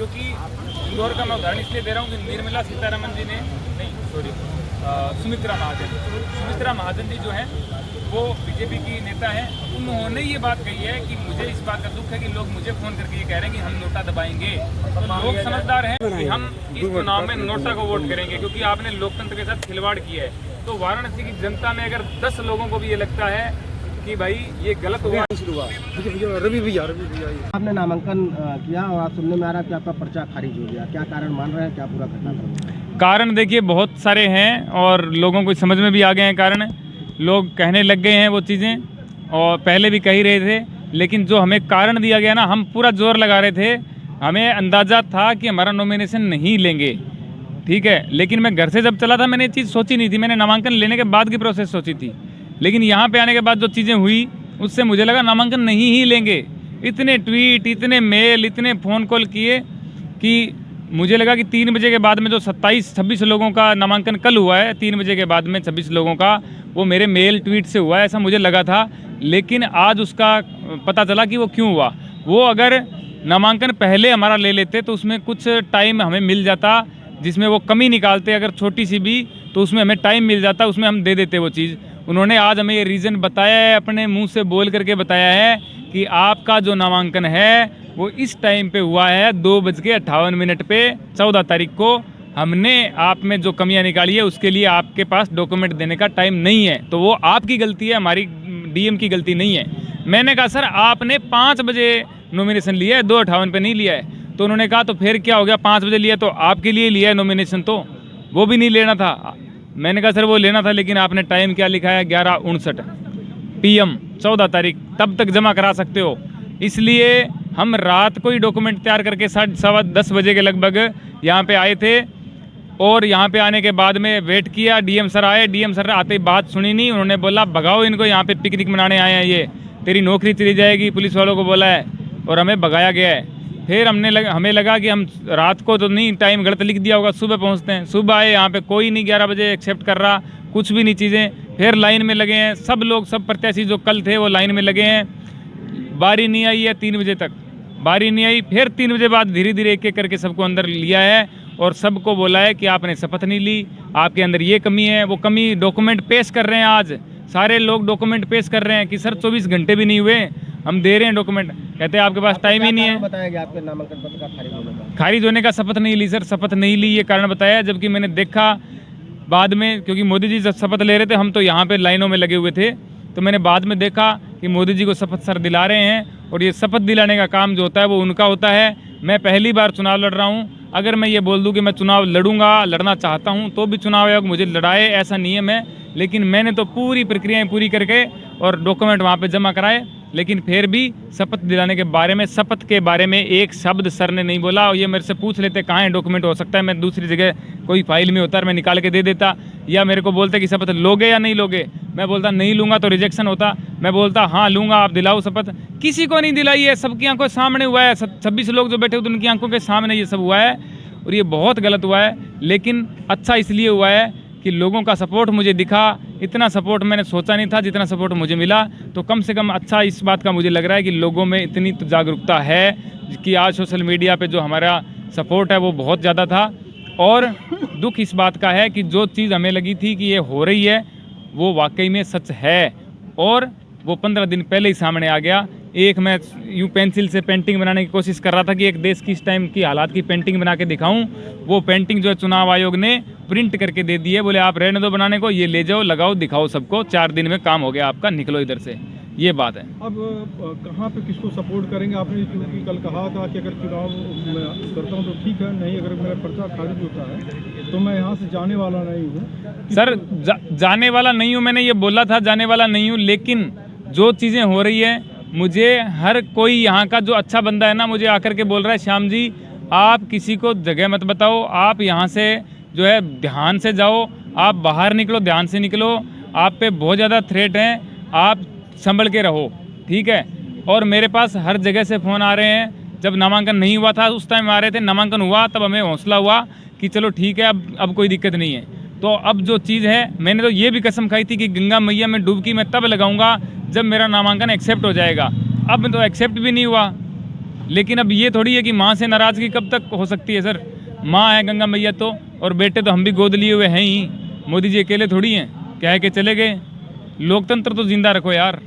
क्योंकि इंदौर का मैं उदाहरण इसलिए दे रहा हूँ कि निर्मला सीतारमण जी ने सुमित्रा महाजन जी जो हैं वो बीजेपी की नेता हैं। उन्होंने ये बात कही है कि मुझे इस बात का दुख है कि लोग मुझे फ़ोन करके ये कह रहे हैं कि हम नोटा दबाएंगे। तो लोग समझदार हैं कि हम इस चुनाव में नोटा को वोट करेंगे, क्योंकि आपने लोकतंत्र के साथ खिलवाड़ किया है। तो वाराणसी की जनता में अगर 10 लोगों को भी ये लगता है कि भाई ये गलत हुआ। रवि भैया आपने नामांकन किया और आज सुनने में आ रहा है कि आपका पर्चा खारिज हो गया, क्या कारण मान रहे हैं, क्या पूरा घटनाक्रम? कारण देखिए बहुत सारे हैं और लोगों को समझ में भी आ गए हैं कारण। लोग कहने लग गए हैं वो चीज़ें, और पहले भी कह ही रहे थे, लेकिन जो हमें कारण दिया गया ना, हम पूरा जोर लगा रहे थे। हमें अंदाज़ा था कि हमारा नॉमिनेशन नहीं लेंगे, ठीक है, लेकिन मैं घर से जब चला था मैंने ये चीज़ सोची नहीं थी। मैंने नामांकन लेने के बाद की प्रोसेस सोची थी, लेकिन यहाँ पे आने के बाद जो चीज़ें हुई उससे मुझे लगा नामांकन नहीं ही लेंगे। इतने ट्वीट, इतने मेल, इतने फ़ोन कॉल किए कि मुझे लगा कि 3 बजे के बाद में जो 27-26 लोगों का नामांकन कल हुआ है, 3 बजे के बाद में 26 लोगों का वो मेरे मेल ट्वीट से हुआ है, ऐसा मुझे लगा था। लेकिन आज उसका पता चला कि वो क्यों हुआ। वो अगर नामांकन पहले हमारा ले लेते तो उसमें कुछ टाइम हमें मिल जाता, जिसमें वो कमी निकालते अगर छोटी सी भी, तो उसमें हमें टाइम मिल जाता, उसमें हम दे देते वो चीज़। उन्होंने आज हमें ये रीज़न बताया है, अपने मुंह से बोल करके बताया है कि आपका जो नामांकन है वो इस टाइम पे हुआ है 2:58 पे 14 तारीख को। हमने आप में जो कमियां निकाली है उसके लिए आपके पास डॉक्यूमेंट देने का टाइम नहीं है, तो वो आपकी गलती है, हमारी डीएम की गलती नहीं है। मैंने कहा सर आपने 5 बजे नॉमिनेशन लिया है, 2:58 पे नहीं लिया है। तो उन्होंने कहा तो फिर क्या हो गया, 5 बजे लिया तो आपके लिए लिया है नॉमिनेशन, तो वो भी नहीं लेना था। मैंने कहा सर वो लेना था, लेकिन आपने टाइम क्या लिखा है, 11:59 PM 14 तारीख, तब तक जमा करा सकते हो। इसलिए हम रात को ही डॉक्यूमेंट तैयार करके 10:15 बजे के लगभग यहाँ पे आए थे, और यहाँ पे आने के बाद में वेट किया। डीएम सर आए, डीएम सर आते ही बात सुनी नहीं, उन्होंने बोला भगाओ इनको, यहाँ पे पिकनिक मनाने आए हैं, ये तेरी नौकरी चली जाएगी, पुलिस वालों को बोला है, और हमें भगाया गया है। फिर हमें लगा कि हम रात को तो नहीं, टाइम गलत लिख दिया होगा, सुबह पहुँचते हैं। सुबह आए, यहाँ पे कोई नहीं 11 बजे एक्सेप्ट कर रहा, कुछ भी नहीं चीज़ें। फिर लाइन में लगे हैं सब लोग, सब प्रत्याशी जो कल थे वो लाइन में लगे हैं। बारी नहीं आई है 3 बजे तक, बारी नहीं आई। फिर 3 बजे बाद धीरे धीरे एक एक करके सबको अंदर लिया है और सबको बोला है कि आपने शपथ नहीं ली, आपके अंदर ये कमी है, वो कमी। डॉक्यूमेंट पेश कर रहे हैं, आज सारे लोग डॉक्यूमेंट पेश कर रहे हैं कि सर 24 घंटे भी नहीं हुए, हम दे रहे हैं डॉक्यूमेंट। कहते हैं आपके पास टाइम ही नहीं है। बताया गया आपके नामांकन पत्र का खारिज होने का शपथ नहीं ली सर, शपथ नहीं ली ये कारण बताया। जबकि मैंने देखा बाद में, क्योंकि मोदी जी जब शपथ ले रहे थे हम तो यहाँ पे लाइनों में लगे हुए थे, तो मैंने बाद में देखा कि मोदी जी को शपथ सर दिला रहे हैं, और ये शपथ दिलाने का काम जो होता है वो उनका होता है। मैं पहली बार चुनाव लड़ रहा हूँ। अगर मैं ये बोल दूँ कि मैं चुनाव लड़ूंगा, लड़ना चाहता हूँ, तो भी चुनाव आयोग मुझे लड़ाए, ऐसा नहीं है मैं। लेकिन मैंने तो पूरी प्रक्रियाएं पूरी करके और डॉक्यूमेंट वहाँ पे जमा कराए, लेकिन फिर भी शपथ दिलाने के बारे में, शपथ के बारे में एक शब्द सर ने नहीं बोला। और ये मेरे से पूछ लेते कहाँ है डॉक्यूमेंट, हो सकता है मैं दूसरी जगह कोई फाइल में होता है, मैं निकाल के दे देता, या मेरे को बोलते कि शपथ लोगे या नहीं लोगे। मैं बोलता नहीं लूँगा तो रिजेक्शन होता, मैं बोलता हाँ लूँगा, आप दिलाओ शपथ। किसी को नहीं दिलाई है, सबकी आंखों के सामने हुआ है। 26 लोग जो बैठे हुए उनकी आंखों के सामने ये सब हुआ है, और ये बहुत गलत हुआ है। लेकिन अच्छा इसलिए हुआ है कि लोगों का सपोर्ट मुझे दिखा। इतना सपोर्ट मैंने सोचा नहीं था जितना सपोर्ट मुझे मिला, तो कम से कम अच्छा इस बात का मुझे लग रहा है कि लोगों में इतनी तो जागरूकता है कि आज सोशल मीडिया पे जो हमारा सपोर्ट है वो बहुत ज़्यादा था। और दुख इस बात का है कि जो चीज़ हमें लगी थी कि ये हो रही है वो वाकई में सच है, और वो 15 दिन पहले ही सामने आ गया। एक मैं यूँ पेंसिल से पेंटिंग बनाने की कोशिश कर रहा था कि एक देश की इस टाइम की हालात की पेंटिंग बना के दिखाऊं। वो पेंटिंग जो है चुनाव आयोग ने प्रिंट करके दे दी है, बोले आप रहने दो बनाने को, ये ले जाओ, लगाओ, दिखाओ सबको, 4 दिन में काम हो गया आपका, निकलो इधर से। ये बात है। अब कहाँ पे किसको सपोर्ट करेंगे? आपने क्योंकि कल कहा था कि अगर चुनाव मैं करता हूँ तो ठीक है, नहीं अगर मेरा पर्चा खारिज होता है तो मैं यहाँ से जाने वाला नहीं हूँ। सर जाने वाला नहीं हूँ, मैंने ये बोला था जाने वाला नहीं हूँ, लेकिन जो चीज़ें हो रही है, मुझे हर कोई यहाँ का जो अच्छा बंदा है ना, मुझे आकर के बोल रहा है श्याम जी आप किसी को जगह मत बताओ, आप यहाँ से जो है ध्यान से जाओ, आप बाहर निकलो, ध्यान से निकलो, आप पे बहुत ज़्यादा थ्रेट हैं, आप संभल के रहो, ठीक है। और मेरे पास हर जगह से फ़ोन आ रहे हैं। जब नामांकन नहीं हुआ था उस टाइम आ रहे थे, नामांकन हुआ तब हमें हौसला हुआ कि चलो ठीक है, अब कोई दिक्कत नहीं है। तो अब जो चीज़ है, मैंने तो ये भी कसम खाई थी कि गंगा मैया में डुबकी मैं तब लगाऊंगा जब मेरा नामांकन एक्सेप्ट हो जाएगा। अब तो एक्सेप्ट भी नहीं हुआ, लेकिन अब ये थोड़ी है कि माँ से नाराज़गी कब तक हो सकती है सर। माँ है गंगा मैया तो, और बेटे तो हम भी गोद लिए हुए हैं ही। मोदी जी अकेले थोड़ी हैं, कह के चले गए। लोकतंत्र तो जिंदा रखो यार।